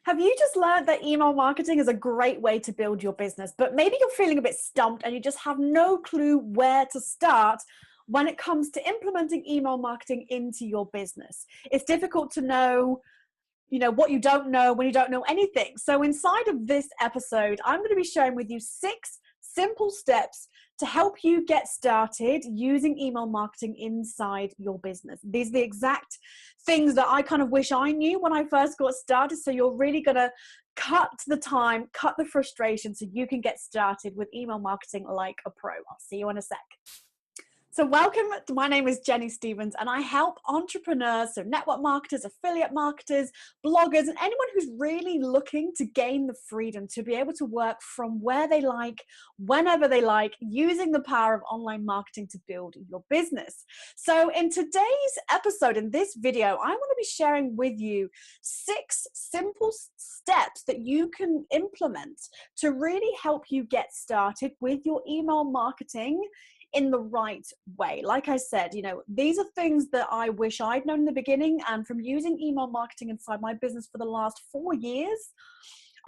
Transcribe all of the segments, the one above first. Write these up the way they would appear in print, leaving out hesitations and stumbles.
Have you just learned that email marketing is a great way to build your business, but maybe you're feeling a bit stumped and you just have no clue where to start when it comes to implementing email marketing into your business? It's difficult to know, what you don't know when you don't know anything. So inside of this episode, I'm going to be sharing with you 6 simple steps to help you get started using email marketing inside your business. These are the exact things that I kind of wish I knew when I first got started. So you're really going to cut the time, cut the frustration so you can get started with email marketing like a pro. I'll see you in a sec. So welcome, my name is Jenny Stevens and I help entrepreneurs, so network marketers, affiliate marketers, bloggers, and anyone who's really looking to gain the freedom to be able to work from where they like, whenever they like, using the power of online marketing to build your business. So in today's episode, in this video, I want to be sharing with you 6 simple steps that you can implement to really help you get started with your email marketing in the right way. Like I said, these are things that I wish I'd known in the beginning, and from using email marketing inside my business for the last 4 years,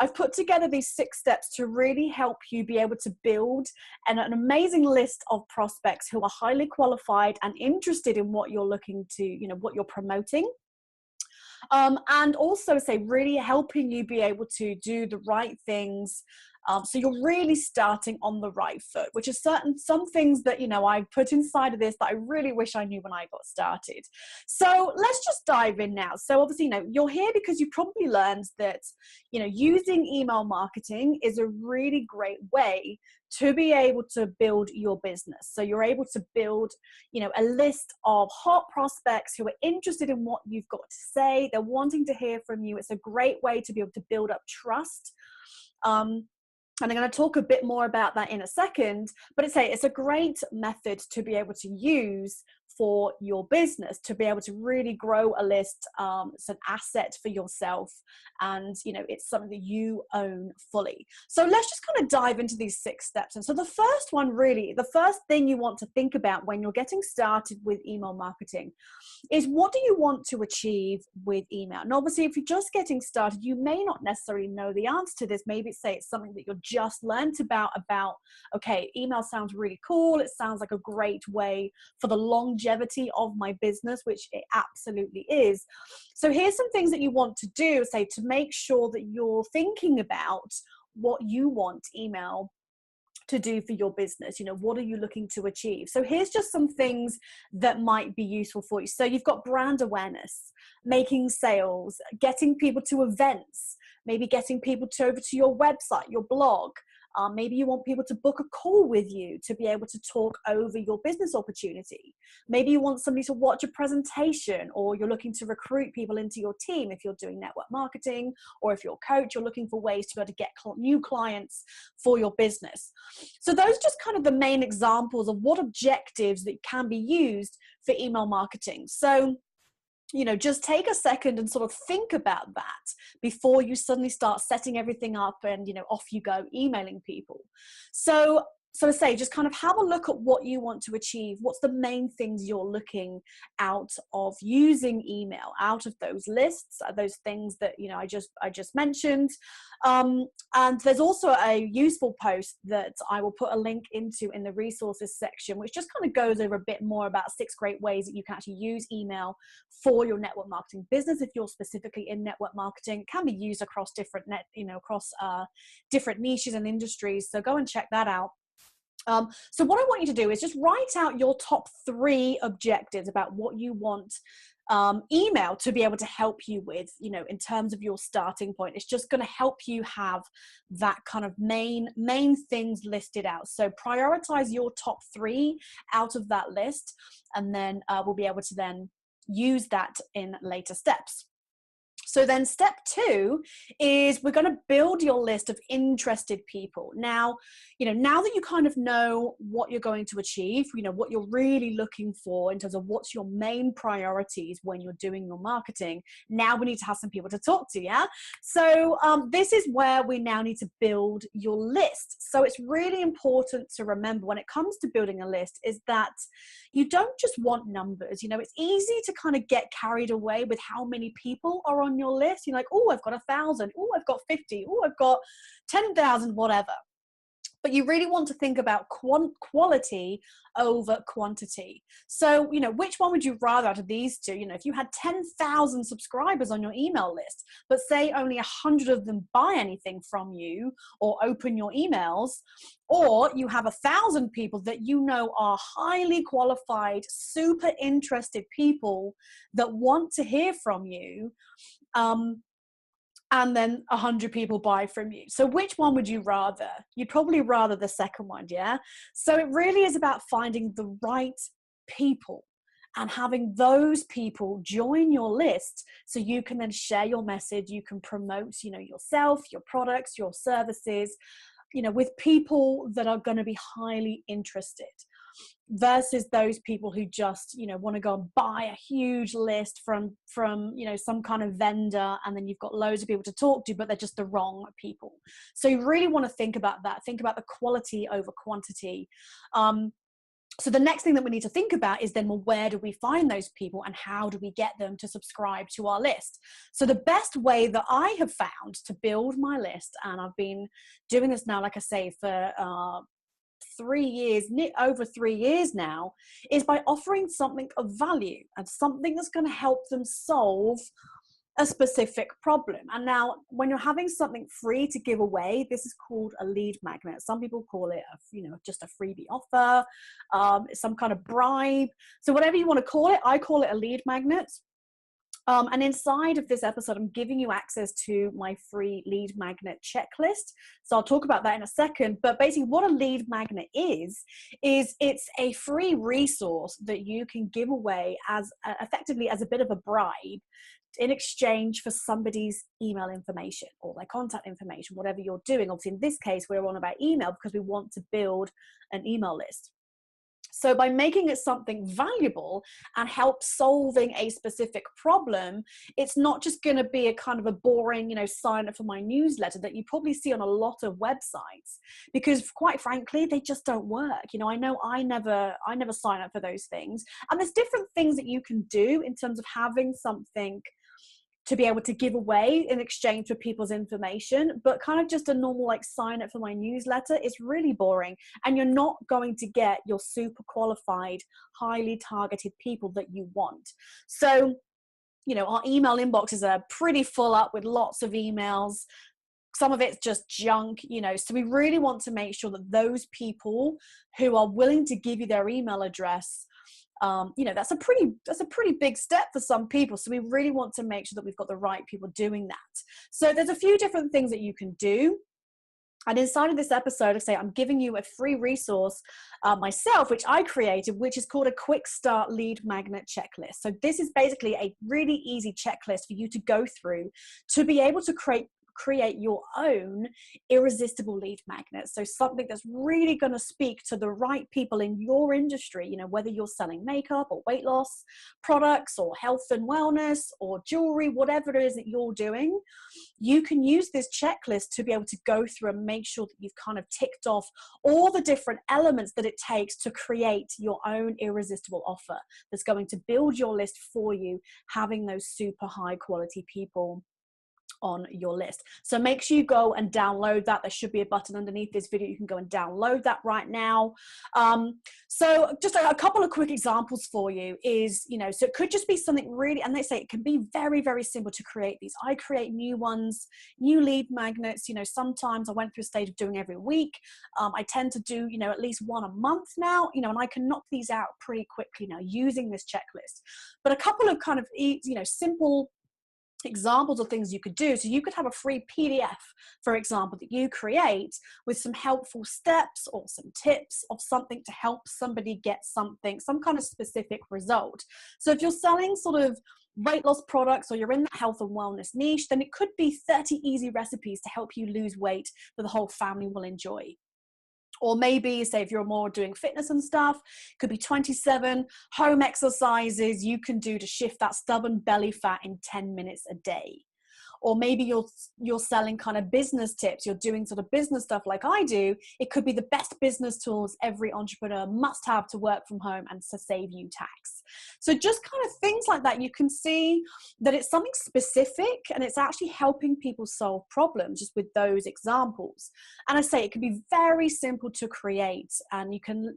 I've put together these 6 steps to really help you be able to build an amazing list of prospects who are highly qualified and interested in what you're looking to, what you're promoting. And also really helping you be able to do the right things. So you're really starting on the right foot, which is some things that, I put inside of this that I really wish I knew when I got started. So let's just dive in now. So obviously, you're here because you probably learned that, using email marketing is a really great way to be able to build your business. So you're able to build, a list of hot prospects who are interested in what you've got to say. They're wanting to hear from you. It's a great way to be able to build up trust. And I'm going to talk a bit more about that in a second, but it's a great method to be able to use for your business, to be able to really grow a list. It's an asset for yourself, and it's something that you own fully. So let's just kind of dive into these 6 steps. And so the first one, really, the first thing you want to think about when you're getting started with email marketing is, what do you want to achieve with email? And obviously, if you're just getting started, you may not necessarily know the answer to this. Maybe it's something that you're just learned about, okay, email sounds really cool. It sounds like a great way for the longevity of my business, which it absolutely is. So here's some things that you want to do, to make sure that you're thinking about what you want email to do for your business. What are you looking to achieve? So here's just some things that might be useful for you. So you've got brand awareness, making sales, getting people to events, maybe getting people over to your website, your blog. Maybe you want people to book a call with you to be able to talk over your business opportunity. Maybe you want somebody to watch a presentation, or you're looking to recruit people into your team if you're doing network marketing, or if you're a coach, you're looking for ways to be able to get new clients for your business. So those are just kind of the main examples of what objectives that can be used for email marketing. So just take a second and sort of think about that before you suddenly start setting everything up and, off you go emailing people. So just kind of have a look at what you want to achieve. What's the main things you're looking out of using email, out of those lists, those things that, I just mentioned. And there's also a useful post that I will put a link into in the resources section, which just kind of goes over a bit more about 6 great ways that you can actually use email for your network marketing business. If you're specifically in network marketing, it can be used across different different niches and industries. So go and check that out. So what I want you to do is just write out your top 3 objectives about what you want email to be able to help you with, in terms of your starting point. It's just going to help you have that kind of main things listed out. So prioritize your top 3 out of that list, and then we'll be able to then use that in later steps. So then step 2 is we're going to build your list of interested people. Now, now that you kind of know what you're going to achieve, what you're really looking for in terms of what's your main priorities when you're doing your marketing, now we need to have some people to talk to, yeah? So this is where we now need to build your list. So it's really important to remember when it comes to building a list is that, you don't just want numbers. You know, it's easy to kind of get carried away with how many people are on your list. You're like, oh, I've got 1,000. Oh, I've got 50. Oh, I've got 10,000, whatever. But you really want to think about quality over quantity. So, you know, which one would you rather out of these two? You know, if you had 10,000 subscribers on your email list, but say only 100 of them buy anything from you or open your emails, or you have 1,000 people that you know are highly qualified, super interested people that want to hear from you, and then 100 people buy from you. So which one would you rather? You'd probably rather the second one, yeah? So it really is about finding the right people and having those people join your list so you can then share your message, you can promote, you know, yourself, your products, your services, you know, with people that are going to be highly interested, versus those people who just, you know, want to go and buy a huge list from, you know, some kind of vendor, and then you've got loads of people to talk to, but they're just the wrong people. So you really want to think about that. Think about the quality over quantity. So the next thing that we need to think about is then, well, where do we find those people and how do we get them to subscribe to our list? So the best way that I have found to build my list, and I've been doing this now, like I say, for 3 years, over 3 years now, is by offering something of value and something that's going to help them solve a specific problem. And now when you're having something free to give away, this is called a lead magnet. Some people call it just a freebie offer, some kind of bribe. So whatever you want to call it, I call it a lead magnet. And inside of this episode, I'm giving you access to my free lead magnet checklist. So I'll talk about that in a second. But basically what a lead magnet is it's a free resource that you can give away as effectively as a bit of a bribe in exchange for somebody's email information or their contact information, whatever you're doing. Obviously, in this case, we're on about email because we want to build an email list. So by making it something valuable and help solving a specific problem, it's not just going to be a kind of a boring, sign up for my newsletter that you probably see on a lot of websites, because quite frankly, they just don't work. I know I never sign up for those things. And there's different things that you can do in terms of having something to be able to give away in exchange for people's information, but kind of just a normal sign up for my newsletter is really boring, and you're not going to get your super qualified, highly targeted people that you want. So, our email inboxes are pretty full up with lots of emails. Some of it's just junk, so we really want to make sure that those people who are willing to give you their email address, that's a pretty big step for some people. So we really want to make sure that we've got the right people doing that. So there's a few different things that you can do. And inside of this episode, I say I'm giving you a free resource myself, which I created, which is called a quick start lead magnet checklist. So this is basically a really easy checklist for you to go through to be able to create your own irresistible lead magnet. So something that's really going to speak to the right people in your industry, whether you're selling makeup or weight loss products or health and wellness or jewelry, whatever it is that you're doing, you can use this checklist to be able to go through and make sure that you've kind of ticked off all the different elements that it takes to create your own irresistible offer that's going to build your list for you, having those super high quality people on your list. So make sure you go and download that. There should be a button underneath this video. You can go and download that right now. So just a couple of quick examples for you is, so it could just be something really, and they say it can be very, very simple to create these. I create new ones, new lead magnets. Sometimes I went through a stage of doing every week. I tend to do, at least one a month now, and I can knock these out pretty quickly now using this checklist. But a couple of kind of, simple examples of things you could do. So you could have a free PDF, for example, that you create with some helpful steps or some tips of something to help somebody get something, some kind of specific result. So if you're selling sort of weight loss products or you're in the health and wellness niche, then it could be 30 easy recipes to help you lose weight that the whole family will enjoy. Or maybe, say, if you're more doing fitness and stuff, it could be 27 home exercises you can do to shift that stubborn belly fat in 10 minutes a day. or maybe you're selling kind of business tips, you're doing sort of business stuff like I do. It could be the best business tools every entrepreneur must have to work from home and to save you tax. So just kind of things like that, you can see that it's something specific and it's actually helping people solve problems just with those examples. And I say it can be very simple to create, and you can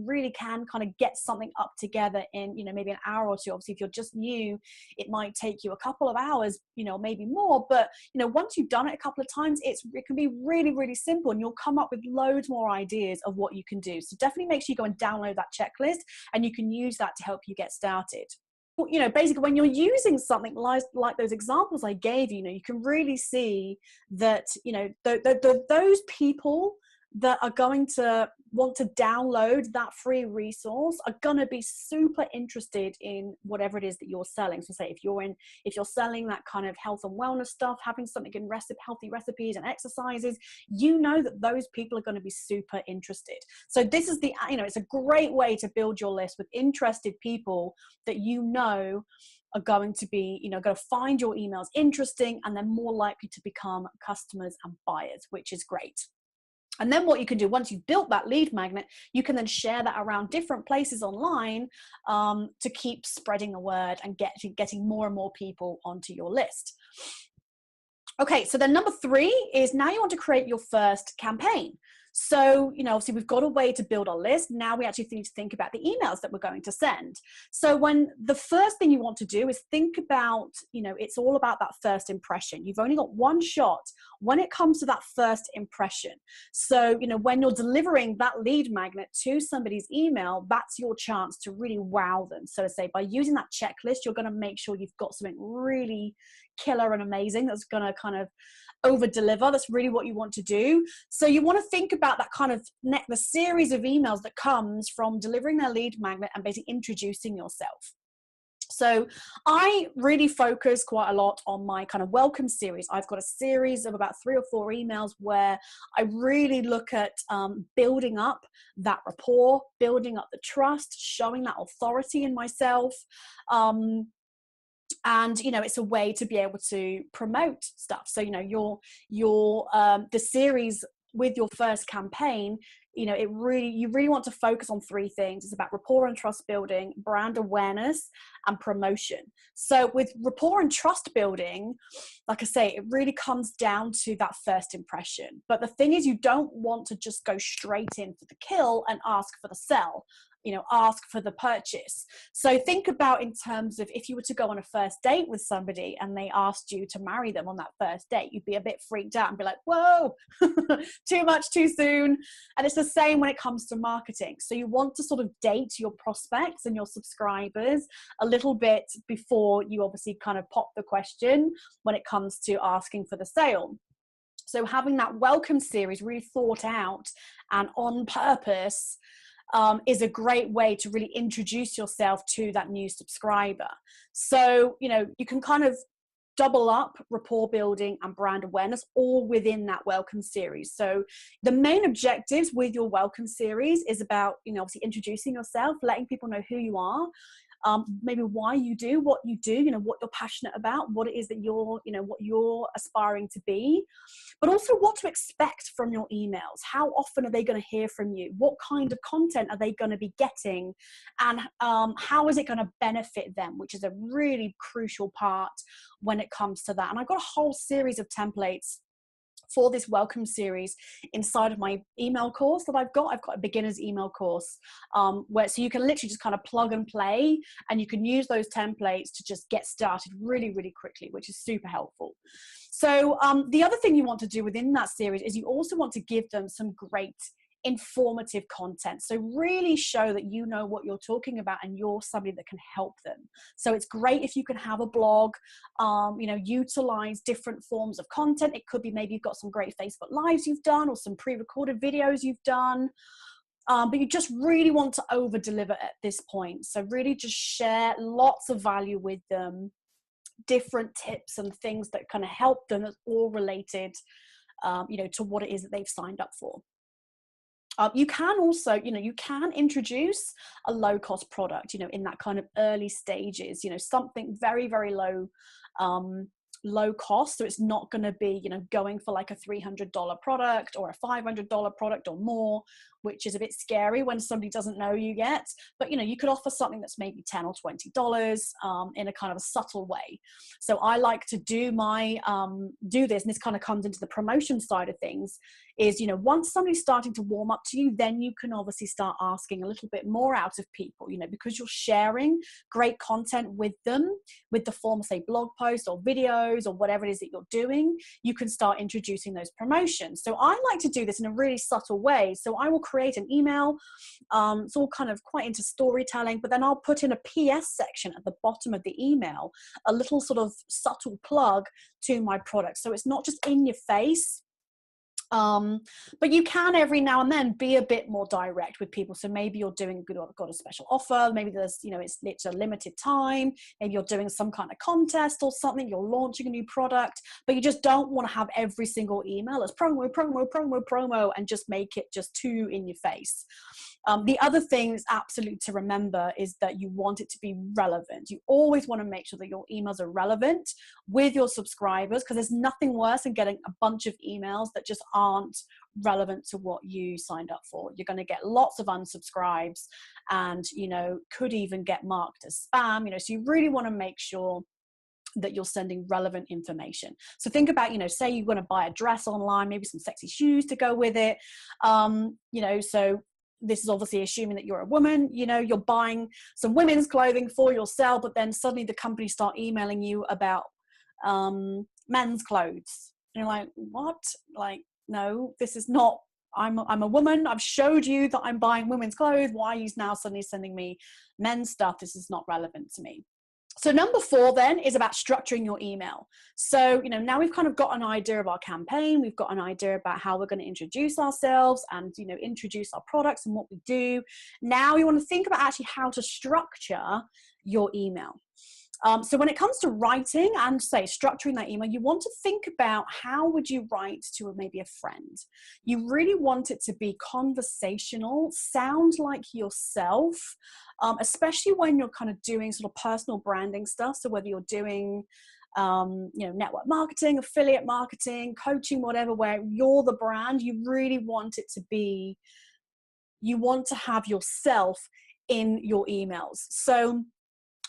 really kind of get something up together in, maybe an hour or two. Obviously, if you're just new, it might take you a couple of hours, maybe more, but once you've done it a couple of times, it can be really, really simple, and you'll come up with loads more ideas of what you can do. So definitely make sure you go and download that checklist, and you can use that to help you get started. Basically when you're using something like those examples I gave you, can really see that, those people that are going to want to download that free resource are going to be super interested in whatever it is that you're selling. So say if you're selling that kind of health and wellness stuff, having something in healthy recipes and exercises, that those people are going to be super interested. So this is it's a great way to build your list with interested people that are going to be, going to find your emails interesting, and they're more likely to become customers and buyers, which is great. And then what you can do, once you've built that lead magnet, you can then share that around different places online to keep spreading the word and getting more and more people onto your list. Okay, so then number 3 is now you want to create your first campaign. So, obviously we've got a way to build our list. Now we actually need to think about the emails that we're going to send. So when the first thing you want to do is think about, it's all about that first impression. You've only got one shot when it comes to that first impression. So, when you're delivering that lead magnet to somebody's email, that's your chance to really wow them. So to say, by using that checklist, you're going to make sure you've got something really killer and amazing that's going to kind of over deliver. That's really what you want to do. So you want to think about that kind of the series of emails that comes from delivering their lead magnet and basically introducing yourself. So I really focus quite a lot on my kind of welcome series. I've got a series of about 3 or 4 emails where I really look at building up that rapport, building up the trust, showing that authority in myself. And it's a way to be able to promote stuff. So the series with your first campaign, you really want to focus on 3 things. It's about rapport and trust building, brand awareness, and promotion. So with rapport and trust building, like I say, it really comes down to that first impression. But the thing is, you don't want to just go straight in for the kill and ask for the sell. Ask for the purchase. So think about in terms of if you were to go on a first date with somebody and they asked you to marry them on that first date, you'd be a bit freaked out and be like, whoa, too much too soon. And it's the same when it comes to marketing. So you want to sort of date your prospects and your subscribers a little bit before you obviously kind of pop the question when it comes to asking for the sale. So having that welcome series really thought out and on purpose is a great way to really introduce yourself to that new subscriber. So, you can kind of double up rapport building and brand awareness all within that welcome series. So the main objectives with your welcome series is about, obviously introducing yourself, letting people know who you are, maybe why you do what you do, what you're passionate about, what it is that what you're aspiring to be, but also what to expect from your emails. How often are they going to hear from you? What kind of content are they going to be getting? And how is it going to benefit them, which is a really crucial part when it comes to that. And I've got a whole series of templates for this welcome series inside of my email course that I've got a beginner's email course so you can literally just kind of plug and play, and you can use those templates to just get started really, really quickly, which is super helpful. So the other thing you want to do within that series is you also want to give them some great informative content. So really show that you know what you're talking about and you're somebody that can help them. So it's great if you can have a blog, utilize different forms of content. It could be maybe you've got some great Facebook Lives you've done or some pre-recorded videos you've done. But you just really want to over deliver at this point. So really just share lots of value with them, different tips and things that kind of help them, that's all related to what it is that they've signed up for. You can also, you can introduce a low-cost product, in that kind of early stages, something very, very low low cost. So it's not going to be, going for like a $300 product or a $500 product or more, which is a bit scary when somebody doesn't know you yet. But, you could offer something that's maybe $10 or $20 in a kind of a subtle way. So I like to do this, and this kind of comes into the promotion side of things, is, once somebody's starting to warm up to you, then you can obviously start asking a little bit more out of people, because you're sharing great content with them, with the form of, say, blog posts or videos or whatever it is that you're doing. You can start introducing those promotions. So I like to do this in a really subtle way. So I will create an email. It's all kind of quite into storytelling, but then I'll put in a PS section at the bottom of the email, a little sort of subtle plug to my product. So it's not just in your face. But you can every now and then be a bit more direct with people. So maybe you're got a special offer. Maybe there's, it's a limited time. Maybe you're doing some kind of contest or something. You're launching a new product, but you just don't want to have every single email as promo, and just make it just too in your face. The other thing is absolutely to remember is that you want it to be relevant. You always want to make sure that your emails are relevant with your subscribers, because there's nothing worse than getting a bunch of emails that just aren't relevant to what you signed up for. You're going to get lots of unsubscribes and, could even get marked as spam, so you really want to make sure that you're sending relevant information. So think about, say you want to buy a dress online, maybe some sexy shoes to go with it. So this is obviously assuming that you're a woman, you're buying some women's clothing for yourself, but then suddenly the company start emailing you about men's clothes. And you're like, what? Like, no, this is not, I'm a woman. I've showed you that I'm buying women's clothes. Why are you now suddenly sending me men's stuff? This is not relevant to me. So number 4 then is about structuring your email. So, now we've kind of got an idea of our campaign. We've got an idea about how we're going to introduce ourselves and, introduce our products and what we do. Now we want to think about actually how to structure your email. So when it comes to writing and, say, structuring that email, you want to think about how would you write to maybe a friend. You really want it to be conversational, sound like yourself, especially when you're kind of doing sort of personal branding stuff. So whether you're doing network marketing, affiliate marketing, coaching, whatever, where you're the brand, you really want it to be, you want to have yourself in your emails. So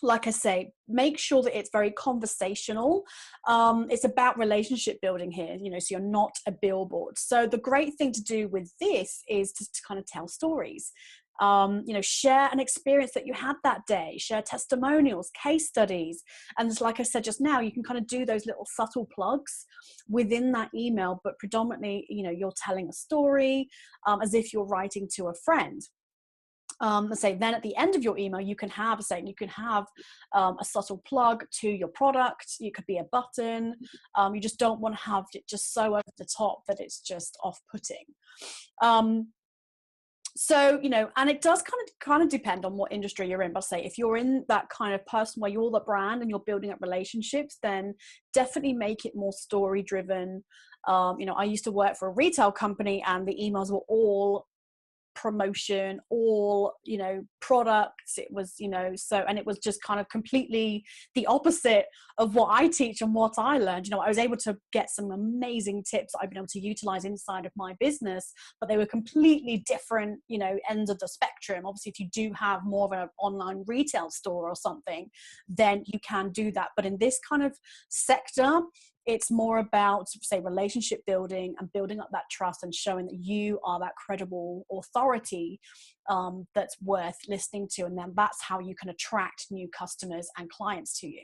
like I say, make sure that it's very conversational. It's about relationship building here, so you're not a billboard. So the great thing to do with this is to kind of tell stories. Share an experience that you had that day, share testimonials, case studies. And like I said just now, you can kind of do those little subtle plugs within that email, but predominantly, you're telling a story as if you're writing to a friend. Let's say then at the end of your email, you can have a subtle plug to your product. You could be a button. You just don't want to have it just so over the top that it's just off-putting. So, and it does kind of depend on what industry you're in. But say if you're in that kind of person where you're the brand and you're building up relationships, then definitely make it more story driven. I used to work for a retail company and the emails were all promotion, all products. It was and it was just kind of completely the opposite of what I teach and what I learned. I was able to get some amazing tips that I've been able to utilize inside of my business, but they were completely different ends of the spectrum. Obviously, if you do have more of an online retail store or something, then you can do that. But in this kind of sector, it's more about, say, relationship building and building up that trust and showing that you are that credible authority that's worth listening to. And then that's how you can attract new customers and clients to you.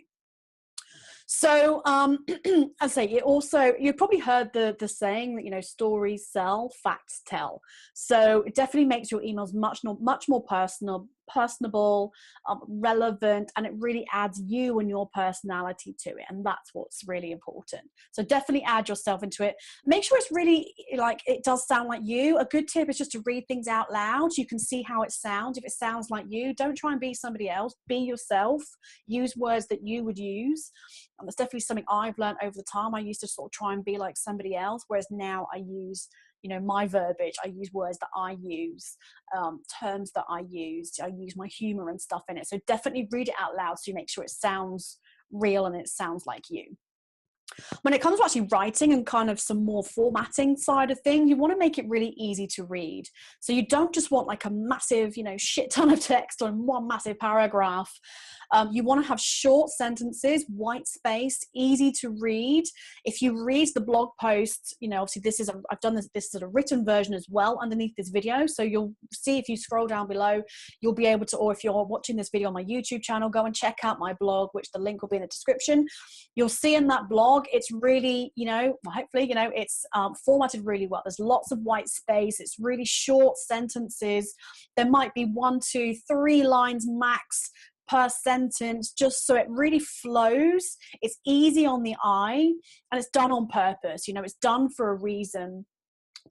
So I say it also, you've probably heard the saying that, stories sell, facts tell. So it definitely makes your emails much more personable, relevant, and it really adds you and your personality to it. And that's what's really important. So definitely add yourself into it. Make sure it's really like, it does sound like you. A good tip is just to read things out loud. You can see how it sounds. If it sounds like you, don't try and be somebody else. Be yourself. Use words that you would use. That's definitely something I've learned over the time. I used to sort of try and be like somebody else, whereas now I use, my verbiage. I use words that I use, terms that I use. I use my humor and stuff in it. So definitely read it out loud so you make sure it sounds real and it sounds like you. When it comes to actually writing and kind of some more formatting side of things, you want to make it really easy to read. So you don't just want like a massive, shit ton of text on one massive paragraph. You want to have short sentences, white space, easy to read. If you read the blog posts, obviously I've done this is a written version as well underneath this video. So you'll see if you scroll down below, you'll be able to, or if you're watching this video on my YouTube channel, go and check out my blog, which the link will be in the description. You'll see in that blog, it's really, hopefully, it's formatted really well. There's lots of white space. It's really short sentences. There might be 1, 2, 3 lines max per sentence, just so it really flows. It's easy on the eye, and it's done on purpose. It's done for a reason,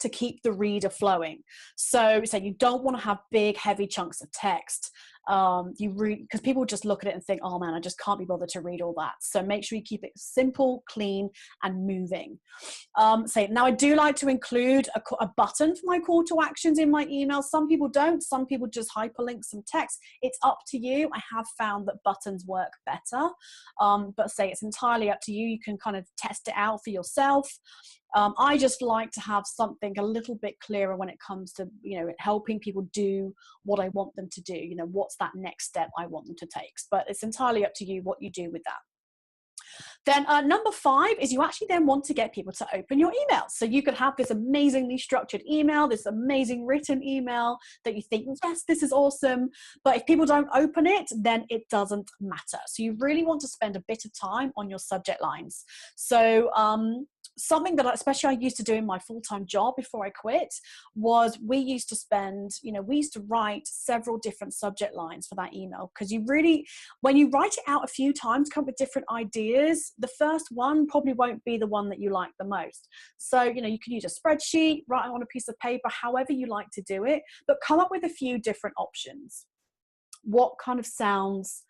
to keep the reader flowing. So you don't want to have big, heavy chunks of text. Because people just look at it and think, oh man, I just can't be bothered to read all that. So make sure you keep it simple, clean, and moving. Now I do like to include a button for my call to actions in my email. Some people don't. Some people just hyperlink some text. It's up to you. I have found that buttons work better. But it's entirely up to you. You can kind of test it out for yourself. I just like to have something a little bit clearer when it comes to, helping people do what I want them to do. What's that next step I want them to take? But it's entirely up to you what you do with that. Then number 5 is you actually then want to get people to open your email. So you could have this amazingly structured email, this amazing written email that you think, yes, this is awesome. But if people don't open it, then it doesn't matter. So you really want to spend a bit of time on your subject lines. So something that especially I used to do in my full-time job before I quit was we used to write several different subject lines for that email, because when you write it out a few times, come up with different ideas, the first one probably won't be the one that you like the most. So, you can use a spreadsheet, write it on a piece of paper, however you like to do it, but come up with a few different options. What kind of sounds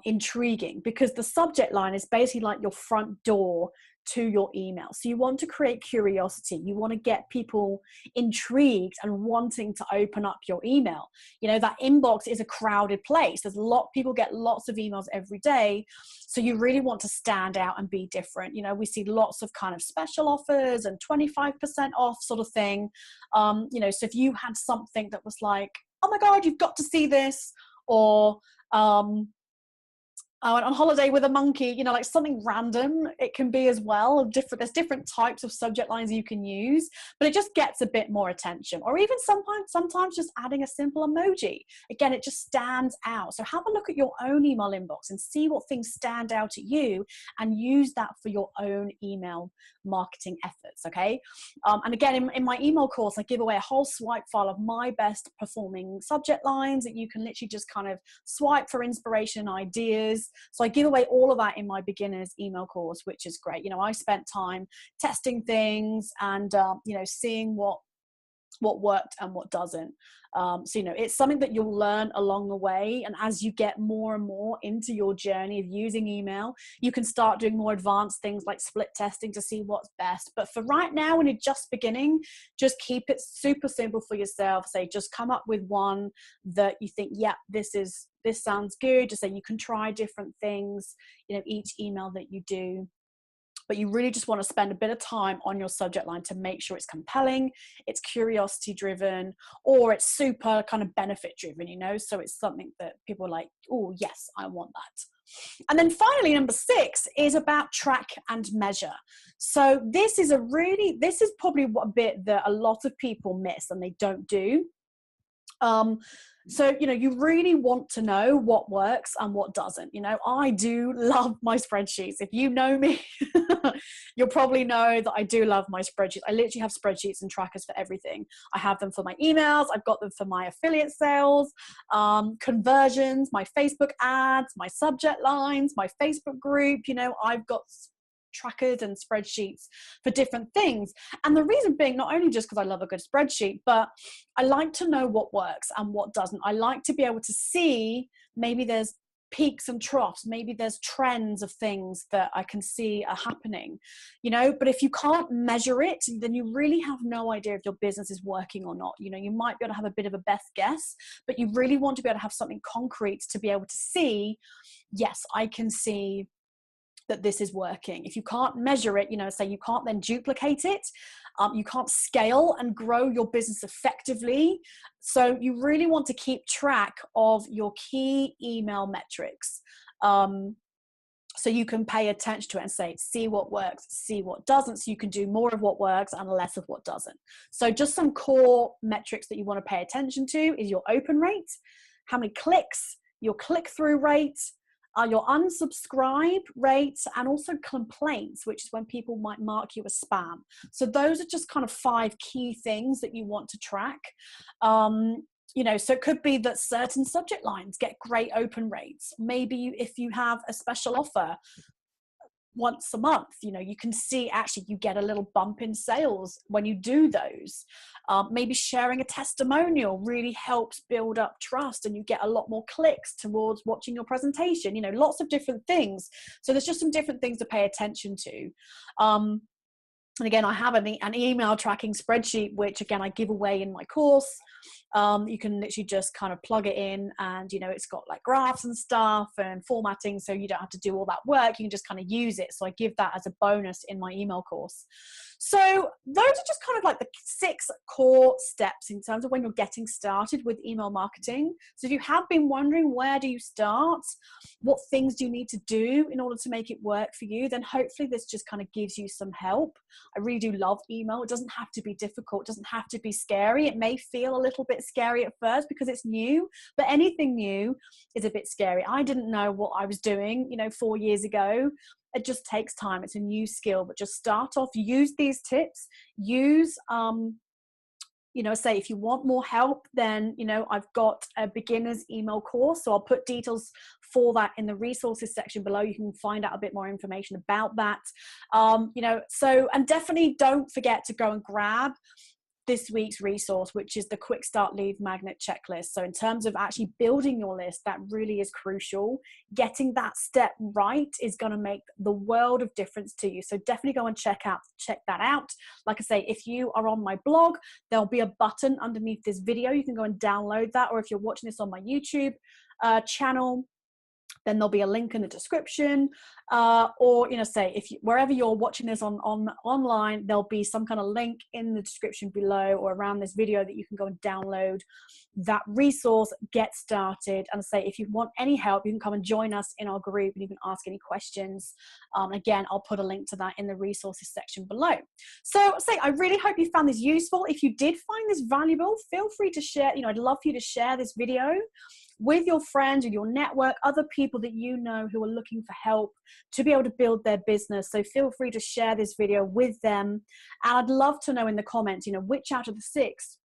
intriguing? Because the subject line is basically like your front door to your email. So you want to create curiosity. You want to get people intrigued and wanting to open up your email. That inbox is a crowded place. People get lots of emails every day. So you really want to stand out and be different. We see lots of kind of special offers and 25% off sort of thing. So if you had something that was like, oh my God, you've got to see this, or I went on holiday with a monkey, like something random, it can be as well. There's different types of subject lines you can use, but it just gets a bit more attention. Or even sometimes just adding a simple emoji. Again, it just stands out. So have a look at your own email inbox and see what things stand out at you, and use that for your own email marketing efforts, okay? And again, in my email course, I give away a whole swipe file of my best performing subject lines that you can literally just kind of swipe for inspiration ideas. So I give away all of that in my beginner's email course, which is great. I spent time testing things and, seeing what worked and what doesn't. So, it's something that you'll learn along the way. And as you get more and more into your journey of using email, you can start doing more advanced things like split testing to see what's best. But for right now, when you're just beginning, just keep it super simple for yourself. Just come up with one that you think, yeah, this sounds good. Just say you can try different things, each email that you do. But you really just want to spend a bit of time on your subject line to make sure it's compelling, it's curiosity driven, or it's super kind of benefit driven, so it's something that people are like, oh yes, I want that. And then finally, number 6 is about track and measure. So this is probably a bit that a lot of people miss and they don't do. So, you really want to know what works and what doesn't. I do love my spreadsheets. If you know me, you'll probably know that I do love my spreadsheets. I literally have spreadsheets and trackers for everything. I have them for my emails. I've got them for my affiliate sales, conversions, my Facebook ads, my subject lines, my Facebook group. I've got trackers and spreadsheets for different things. And the reason being, not only just because I love a good spreadsheet, but I like to know what works and what doesn't. I like to be able to see, maybe there's peaks and troughs, maybe there's trends of things that I can see are happening, but if you can't measure it, then you really have no idea if your business is working or not. You might be able to have a bit of a best guess, but you really want to be able to have something concrete to be able to see, yes, I can see that this is working. If you can't measure it, say you can't then duplicate it. You can't scale and grow your business effectively. So you really want to keep track of your key email metrics. So you can pay attention to it and say, see what works, see what doesn't. So you can do more of what works and less of what doesn't. So just some core metrics that you want to pay attention to is your open rate, how many clicks, your click-through rate, your unsubscribe rates, and also complaints, which is when people might mark you as spam. So those are just kind of 5 key things that you want to track. So it could be that certain subject lines get great open rates. Maybe if you have a special offer once a month, you can see actually you get a little bump in sales when you do those. Maybe sharing a testimonial really helps build up trust and you get a lot more clicks towards watching your presentation, lots of different things. So there's just some different things to pay attention to. And again, I have an email tracking spreadsheet, which again, I give away in my course. You can literally just kind of plug it in and, it's got like graphs and stuff and formatting. So you don't have to do all that work. You can just kind of use it. So I give that as a bonus in my email course. So those are just kind of like the 6 core steps in terms of when you're getting started with email marketing. So if you have been wondering, where do you start? What things do you need to do in order to make it work for you? Then hopefully this just kind of gives you some help. I really do love email. It doesn't have to be difficult. It doesn't have to be scary. It may feel a little bit scary at first because it's new, but anything new is a bit scary. I didn't know what I was doing, 4 years ago. It just takes time. It's a new skill, but just start off, use these tips, use, say if you want more help, then, I've got a beginner's email course. So I'll put details for that in the resources section below. You can find out a bit more information about that. And definitely don't forget to go and grab this week's resource, which is the Quick Start Lead Magnet Checklist. So in terms of actually building your list, that really is crucial. Getting that step right is going to make the world of difference to you. So definitely go and check that out. Like I say, if you are on my blog, there'll be a button underneath this video. You can go and download that. Or if you're watching this on my YouTube channel, then there'll be a link in the description, or say wherever you're watching this online, there'll be some kind of link in the description below or around this video that you can go and download that resource, get started. And say if you want any help, you can come and join us in our group and you can ask any questions. Again, I'll put a link to that in the resources section below. So I really hope you found this useful. If you did find this valuable, feel free to share. I'd love for you to share this video with your friends, with your network, other people that you know who are looking for help to be able to build their business. So feel free to share this video with them. And I'd love to know in the comments, which out of the 6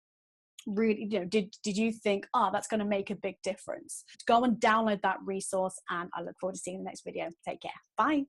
really, did you think, that's going to make a big difference? Go and download that resource, and I look forward to seeing you in the next video. Take care. Bye.